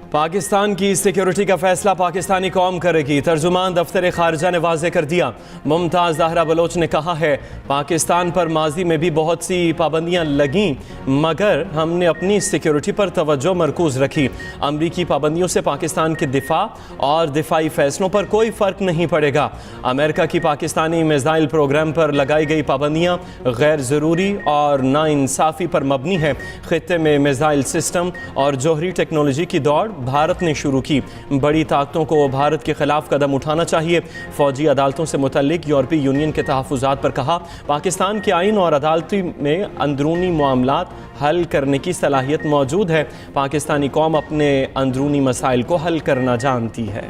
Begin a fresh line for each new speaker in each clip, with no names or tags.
पाकिस्तान की सिक्योरिटी का फैसला पाकिस्तानी कौम करेगी। तर्जुमान दफ्तर खारजा ने वाज़े कर दिया। मुमताज़ ज़हरा बलोच ने कहा है, पाकिस्तान पर माजी में भी बहुत सी पाबंदियाँ लगीं, मगर हमने अपनी सिक्योरिटी पर तवज्जो मरकूज़ रखी। अमरीकी पाबंदियों से पाकिस्तान के दिफा और दिफाई फैसलों पर कोई फ़र्क नहीं पड़ेगा। अमेरिका की पाकिस्तानी मिसाइल प्रोग्राम पर लगाई गई पाबंदियाँ गैर ज़रूरी और नाइंसाफ़ी पर मबनी है। खित्ते में मिसाइल सिस्टम और जोहरी टेक्नोलॉजी की दौड़ भारत ने शुरू की। बड़ी ताकतों को भारत के खिलाफ कदम उठाना चाहिए। फौजी अदालतों से मुतल्लिक यूरोपीय यूनियन के तहफ़्फ़ुज़ात पर कहा, पाकिस्तान के आइन और अदालती में अंदरूनी मामलात हल करने की सलाहियत मौजूद है। पाकिस्तानी कौम अपने अंदरूनी मसाइल को हल करना जानती है।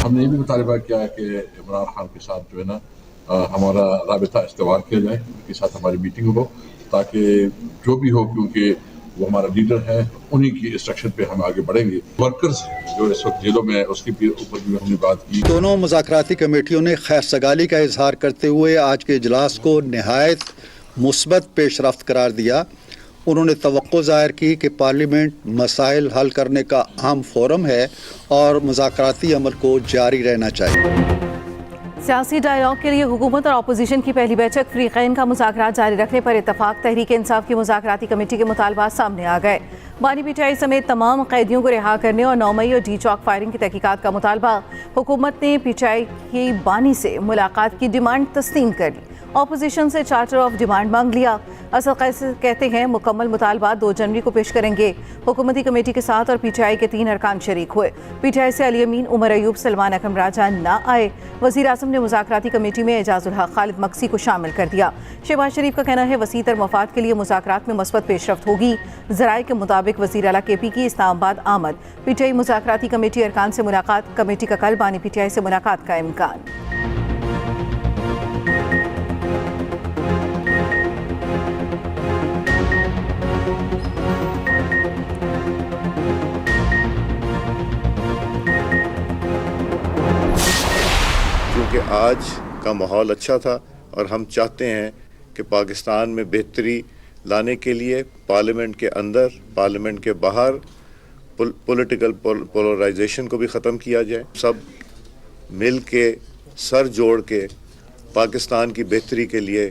हमने ये भी मुतालबा किया कि इमरान खान के साथ जो है ना हमारा राबिता इस्तेमाल किया जाए, उनके साथ हमारी मीटिंग हो, ताकि जो भी हो, क्योंकि वो हमारा लीडर है, उन्हीं की इंस्ट्रक्शन पे हम आगे बढ़ेंगे। वर्कर्स जो इस वक्त जेलों में है, उसके ऊपर भी हमने बात की।
दोनों मुज़ाकराती कमेटियों ने खैर सगाली का इजहार करते हुए आज के इजलास को निहायत मुस्बत पेशरफ्त करार दिया। उन्होंने तवक्को ज़ाहिर की कि पार्लियामेंट मसाइल हल करने का अहम फोरम है और मुज़ाकराती अमल को जारी रहना चाहिए।
सियासी डायलॉग के लिए हुकूमत और अपोजिशन की पहली बैठक फ्रीकैन का मुज़ाकरात जारी रखने पर इत्तफाक। तहरीक इंसाफ की मुज़ाकराती कमेटी के मुतालबात सामने आ गए। बानी पीटीआई समेत तमाम कैदियों को रिहा करने और 9 मई और डी चौक फायरिंग की तहकीकात का मुतालबा। हुकूमत ने पीटीआई की बानी से मुलाकात की डिमांड तस्लीम कर ली। अपोजिशन से चार्टर ऑफ डिमांड मांग लिया। असद कैसर कहते हैं मुकम्मल मुतालबात 2 जनवरी को पेश करेंगे। हुकूमती कमेटी के साथ और पीटीआई के 3 अरकान शरीक हुए। पीटीआई से अली अमीन, उमर अयूब, सलमान अकरम राजा ना आए। वज़ीर आज़म ने मुज़ाकराती कमेटी में एजाजुल हक, खालिद मक्सी को शामिल कर दिया। शहबाज शरीफ का कहना है वसीतर मफाद के लिए मुज़ाकरात में मस्बत पेशरफ्त होगी। ज़राए के मुताबिक वज़ीर आला केपी की इस्लामाबाद आमद। पीटीआई मुज़ाकराती कमेटी अरकान से मुलाकात। कमेटी का कल बानी पीटीआई से मुलाकात का इम्कान।
क्योंकि आज का माहौल अच्छा था और हम चाहते हैं कि पाकिस्तान में बेहतरी लाने के लिए पार्लियामेंट के अंदर, पार्लियामेंट के बाहर पॉलिटिकल पोलराइजेशन को भी ख़त्म किया जाए। सब मिल के सर जोड़ के पाकिस्तान की बेहतरी के लिए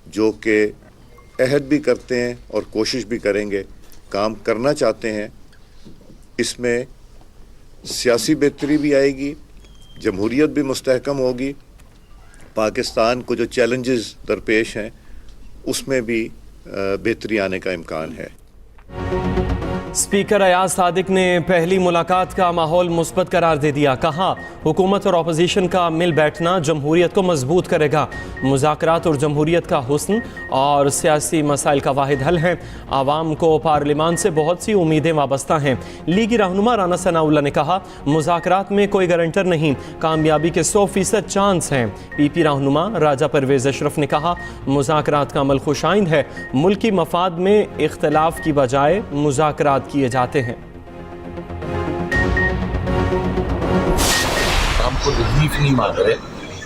जो कि अहद भी करते हैं और कोशिश भी करेंगे, काम करना चाहते हैं। इसमें सियासी बेहतरी भी आएगी, जमहूरियत भी मुस्तहकम होगी। पाकिस्तान को जो चैलेंजेस दरपेश हैं उसमें भी बेहतरी आने का इम्कान है।
स्पीकर अयाज सादिक ने पहली मुलाकात का माहौल मुस्बत करार दे दिया। कहा, हुकूमत और अपोजिशन का मिल बैठना जमहूरियत को मजबूत करेगा। मुज़ाकरात और जमहूरियत का हुस्न और सियासी मसाइल का वाहिद हल है। आवाम को पार्लियामान से बहुत सी उम्मीदें वाबस्ता हैं। लीगी रहनुमा राना सनाउल्लाह ने कहा, मुज़ाकरात में कोई गारंटर नहीं, कामयाबी के 100% चांस हैं। पीपी रहनुमा राजा परवेज़ अशरफ ने कहा, मुज़ाकरात का अमल खुशाइंद है। मुल्की मफाद में इख्तलाफ की बजाय मुज़ाकरात किए जाते हैं।
हमको रिलीफ नहीं मांग रहे,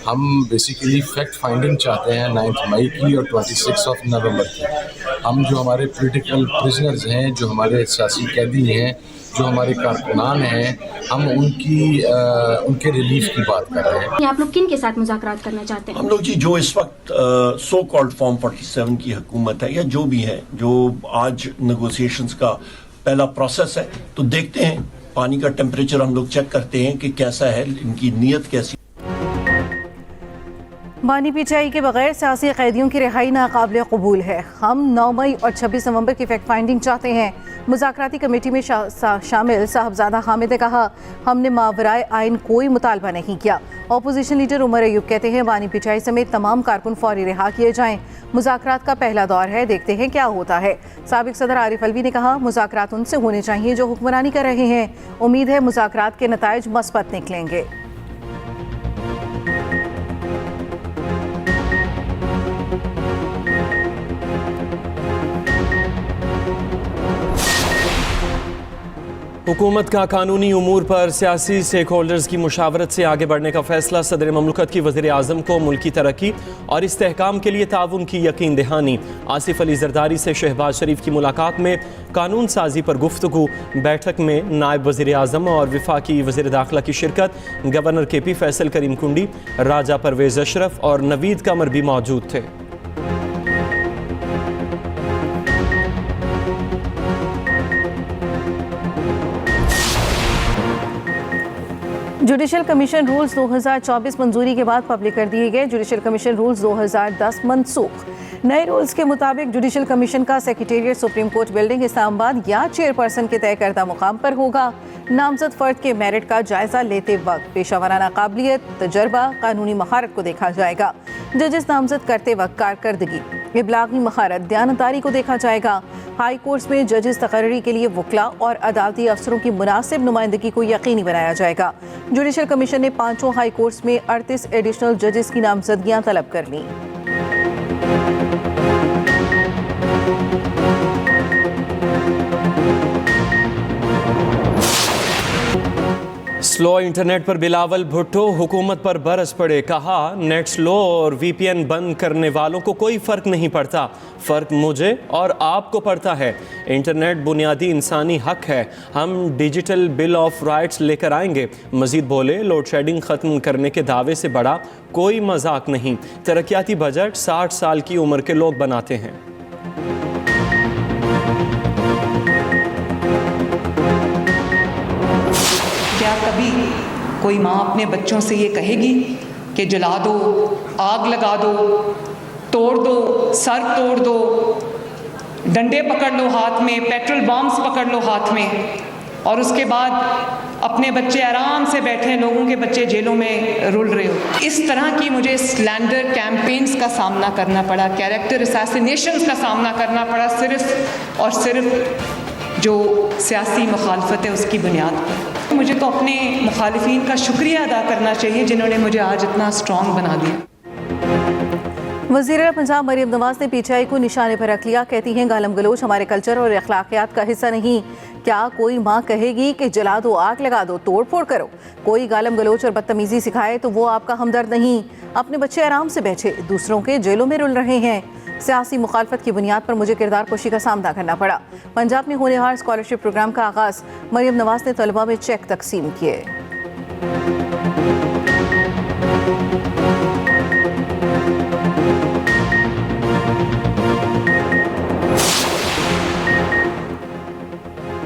हम बेसिकली फैक्ट फाइंडिंग चाहते हैं 9 मई की और 26 नवंबर की। हम जो हमारे पॉलिटिकल प्रिजनर्स हैं, जो हमारे सियासी कैदी हैं, जो हमारे कारकुनान हैं, हम उनके रिलीफ की बात कर रहे हैं।
आप लोग किन के साथ मुज़ाकरात करना चाहते हैं?
हम लोग जी जो इस वक्त सो कॉल्ड फॉर्म 47 की हुकूमत है या जो भी है, जो आज नेगोशिएशंस का पहला प्रोसेस है, तो देखते हैं। पानी का टेम्परेचर हम लोग चेक करते हैं कि कैसा है, इनकी नीयत कैसी।
बानी पीटीआई के बगैर सियासी कैदियों की रिहाई नाकाबिल कबूल है। हम 9 मई और 26 नवंबर की फैक्ट फाइंडिंग चाहते हैं। मुज़ाकराती कमेटी में शामिल साहबजादा हामिद ने कहा, हमने मावराए आइन कोई मुतालबा नहीं किया। अपोजिशन लीडर उमर अयूब कहते हैं बानी पीटीआई समेत तमाम कारकुन फौरी रिहा किए जाएं। मुज़ाकरात का पहला दौर है, देखते हैं क्या होता है। साबिक सदर आरिफ अलवी ने कहा, मुज़ाकरात उनसे होने चाहिए जो हुक्मरानी कर रहे हैं। उम्मीद है मुज़ाकरात के नताइज मस्बत निकलेंगे।
हुकूमत का कानूनी उमूर पर सियासी स्टेक होल्डर्स की मुशावरत से आगे बढ़ने का फैसला। सदर ममलकत की वज़ीर आज़म को मुल्की तरक्की और इस्तेहकाम के लिए ताउन की यकीन दहानी। आसिफ अली जरदारी से शहबाज शरीफ की मुलाकात में कानून साजी पर गुफ्तगू। बैठक में नायब वज़ीर आज़म और वफाकी वज़ीर दाखिला की शिरकत। गवर्नर KP फैसल करीम कुंडी, राजा परवेज़ अशरफ और नवीद कमर भी मौजूद थे।
जुडिशल कमीशन रूल्स 2024 मंजूरी के बाद पब्लिक कर दिए गए। जुडिशल कमीशन रूल्स 2010 मनसूख। नए रूल्स के मुताबिक जुडिशल कमीशन का secretariat supreme court building Islamabad या चेयरपर्सन के तय करदा मुकाम पर होगा। नामजद फर्द के मेरिट का जायजा लेते वक्त पेशावराना काबिलियत, तजर्बा, कानूनी महारत को देखा जाएगा। जजेस नामजद करते वक्त कारकर्दगी, इबलागी महारत, दयानतदारी को देखा जाएगा। हाई कोर्ट्स में जजेस तकर्री के लिए वकला और अदालती अफसरों की मुनासिब नुमाइंदगी को यकीनी बनाया जाएगा। जुडिशल कमीशन ने 5 हाई कोर्ट्स में 38 एडिशनल जजेस की नामजदगियां तलब कर लीं।
स्लो इंटरनेट पर बिलावल भुट्टो हुकूमत पर बरस पड़े। कहा, नेट स्लो और VPN बंद करने वालों को कोई फ़र्क नहीं पड़ता, फ़र्क मुझे और आपको पड़ता है। इंटरनेट बुनियादी इंसानी हक है, हम डिजिटल बिल ऑफ राइट्स लेकर आएंगे। मजीद बोले, लोड शेडिंग ख़त्म करने के दावे से बड़ा कोई मजाक नहीं। तरक्याती बजट 60 साल की उम्र के लोग बनाते हैं।
क्या कभी कोई माँ अपने बच्चों से ये कहेगी कि जला दो, आग लगा दो, तोड़ दो, सर तोड़ दो, डंडे पकड़ लो हाथ में, पेट्रोल बॉम्ब्स पकड़ लो हाथ में, और उसके बाद अपने बच्चे आराम से बैठे, लोगों के बच्चे जेलों में रुल रहे हो। इस तरह की मुझे स्लैंडर कैंपेन्स का सामना करना पड़ा, कैरेक्टर असैसिनेशंस का सामना करना पड़ा, सिर्फ और सिर्फ जो सियासी मुखालफत है उसकी बुनियाद पर। मुझे तो अपने मुखालिफिन का शुक्रिया अदा करना चाहिए जिन्होंने मुझे आज इतना स्ट्रॉन्ग बना दिया।
वज़ीर पंजाब मरियम नवाज ने PTI को निशाने पर रख लिया। कहती हैं, गालम गलोच हमारे कल्चर और अखलाकियात का हिस्सा नहीं। क्या कोई माँ कहेगी कि जला दो, आग लगा दो, तोड़ फोड़ करो? कोई गालम गलोच और बदतमीजी सिखाए तो वो आपका हमदर्द नहीं। अपने बच्चे आराम से बैठे, दूसरों के जेलों में रुल रहे हैं। सियासी मुखालफत की बुनियाद पर मुझे किरदार कुशी का सामना करना पड़ा। पंजाब में होनहार स्कॉलरशिप प्रोग्राम का आगाज़। मरियम नवाज ने तलबा में चेक तकसीम किए।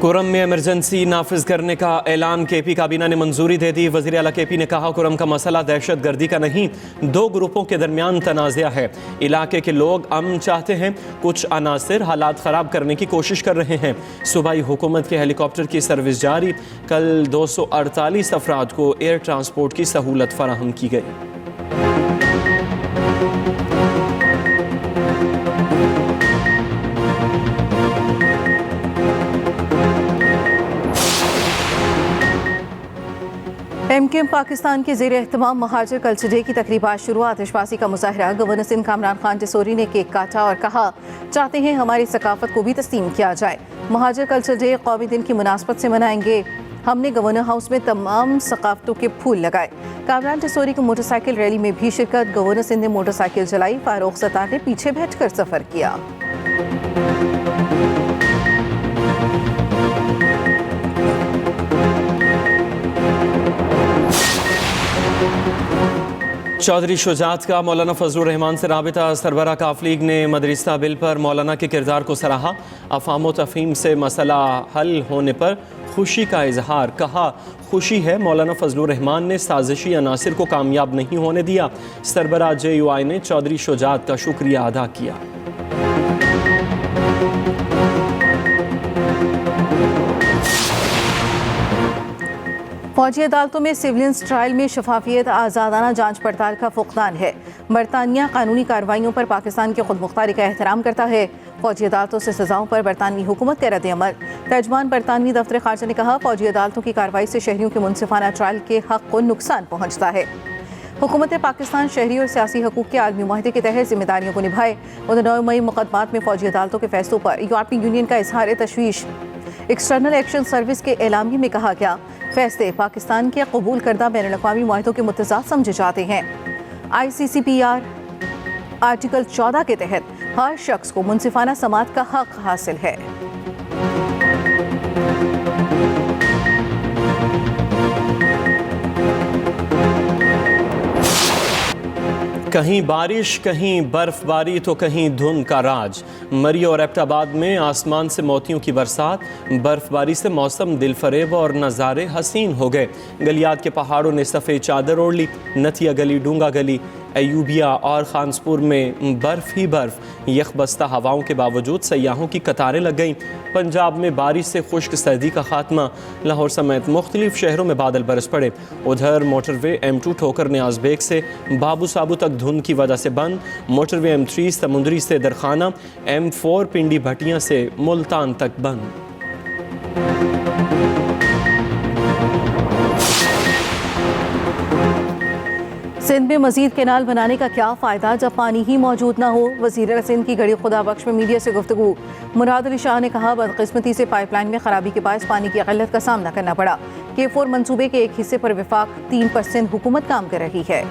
कुरम में इमरजेंसी नाफिज करने का ऐलान। KP काबीना ने मंजूरी दे दी। वज़ीर आला KP ने कहा, कुरम का मसला दहशत गर्दी का नहीं, 2 ग्रुपों के दरमियान तनाज़ा है। इलाके के लोग अमन चाहते हैं, कुछ अनासिर हालात ख़राब करने की कोशिश कर रहे हैं। सूबाई हुकूमत के हेलीकॉप्टर की सर्विस जारी। कल 248 अफराद को एयर ट्रांसपोर्ट की सहूलत फराहम की गई।
MKM पाकिस्तान के ज़ेर एहतमाम महाजिर कल्चर डे की तकरीबात शुरू। आतिशबाजी का मुजाहरा। गवर्नर सिंध कामरान खान टिसोरी ने केक काटा और कहा, चाहते हैं हमारी सकाफत को भी तस्लीम किया जाए। महाजिर कल्चर डे कौमी दिन की मुनासबत से मनाएंगे। हमने गवर्नर हाउस में तमाम सकाफतों के फूल लगाए। कामरान टिसोरी की मोटरसाइकिल रैली में भी शिरकत। गवर्नर सिंध ने मोटरसाइकिल चलाई। फारूक सत्तार ने पीछे बैठकर सफ़र किया।
चौधरी शुजात का मौलाना फजलुर रहमान से राबिता। सरबरा काफ लीग ने मदरसा बिल पर मौलाना के किरदार को सराहा। अफाम व तफहीम से मसला हल होने पर खुशी का इजहार। कहा, खुशी है मौलाना फजलुर रहमान ने साजिशी अनासिर को कामयाब नहीं होने दिया। सरबरा JUI ने चौधरी शुजात का शुक्रिया अदा किया।
फौजी अदालतों में सिविलियंस ट्रायल में शफाफियत, आज़ादाना जांच पड़ताल का फुकदान है। बरतानिया कानूनी कार्रवाइयों पर पाकिस्तान की खुद मुख्तारी का एहतराम करता है। फौजी अदालतों से सजाओं पर बरतानवी हुकूमत का रद्द-ए-अमल। तर्जमान बरतानवी दफ्तर खारजा ने कहा, फौजी अदालतों की कार्रवाई से शहरियों के मुनसिफाना ट्रायल के हक को नुकसान पहुँचता है। हुकूमत पाकिस्तान शहरी और सियासी हकूक़ के आलमी मुआहदे के तहत जिम्मेदारियों को निभाए। 9 मई मुकदमात में फौजी अदालतों के फैसलों पर यूरोपीय यूनियन का इजहार तशवीश। एक्सटर्नल एक्शन सर्विस के एलामिये में कहा गया, फैसले पाकिस्तान के कबूल करदा बैनुल-अक़वामी मुआहदों के मुतज़ाद समझे जाते हैं। ICCPR आर्टिकल 14 के तहत हर शख्स को मुनसिफाना समाअत का हक हासिल है।
कहीं बारिश, कहीं बर्फबारी तो कहीं धुंध का राज। मरी और एबटाबाद में आसमान से मोतियों की बरसात, बर्फबारी से मौसम दिलफरेब और नज़ारे हसीन हो गए। गलियात के पहाड़ों ने सफ़ेद चादर ओढ़ ली। नथिया गली, डूंगा गली, अयूबिया और खानसपुर में बर्फ़ ही बर्फ़। यखबस्ता हवाओं के बावजूद सयाहों की कतारें लग गईं। पंजाब में बारिश से खुश्क सर्दी का खात्मा। लाहौर समेत मुख्तलिफ शहरों में बादल बरस पड़े। उधर मोटरवे M2 ठोकर न्याज बेग से बाबू साबू तक धुंध की वजह से बंद। मोटरवे M3 समुंदरी से दरखाना, M4 पिंडी भटियां से मुल्तान तक बंद।
सिंध में मजीद कैनाल बनाने का क्या फ़ायदा जब पानी ही मौजूद ना हो। वज़ीर सिंध की घड़ी खुदा बख्श में मीडिया से गुफ्तगू। मुराद अली शाह ने कहा, बदकिस्मती से पाइपलाइन में खराबी के बायस पानी की क़िल्लत का सामना करना पड़ा। K4 मंसूबे के एक हिस्से पर विफाक 3% हुकूमत काम कर रही है।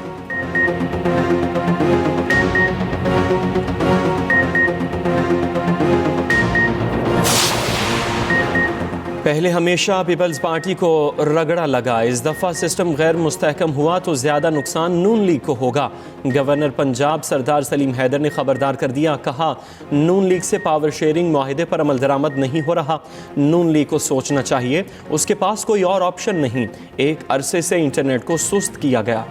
पहले हमेशा पीपल्स पार्टी को रगड़ा लगा, इस दफ़ा सिस्टम गैर मुस्तहकम हुआ तो ज़्यादा नुकसान नून लीग को होगा। गवर्नर पंजाब सरदार सलीम हैदर ने खबरदार कर दिया, कहा नून लीग से पावर शेयरिंग मुआहिदे पर अमल दरामद नहीं हो रहा। नून लीग को सोचना चाहिए, उसके पास कोई और ऑप्शन नहीं। एक अरसे से इंटरनेट को सुस्त किया गया।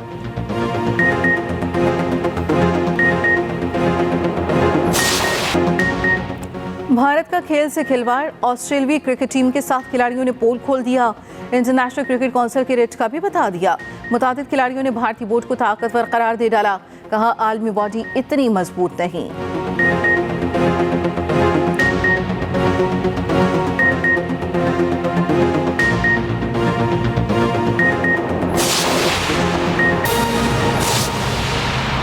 भारत का खेल से खिलवाड़, ऑस्ट्रेलियाई क्रिकेट टीम के 7 खिलाड़ियों ने पोल खोल दिया। इंटरनेशनल क्रिकेट काउंसिल के रेट का भी बता दिया। मुतादिद खिलाड़ियों ने भारतीय बोर्ड को ताकतवर करार दे डाला। कहा आलमी बॉडी इतनी मजबूत नहीं।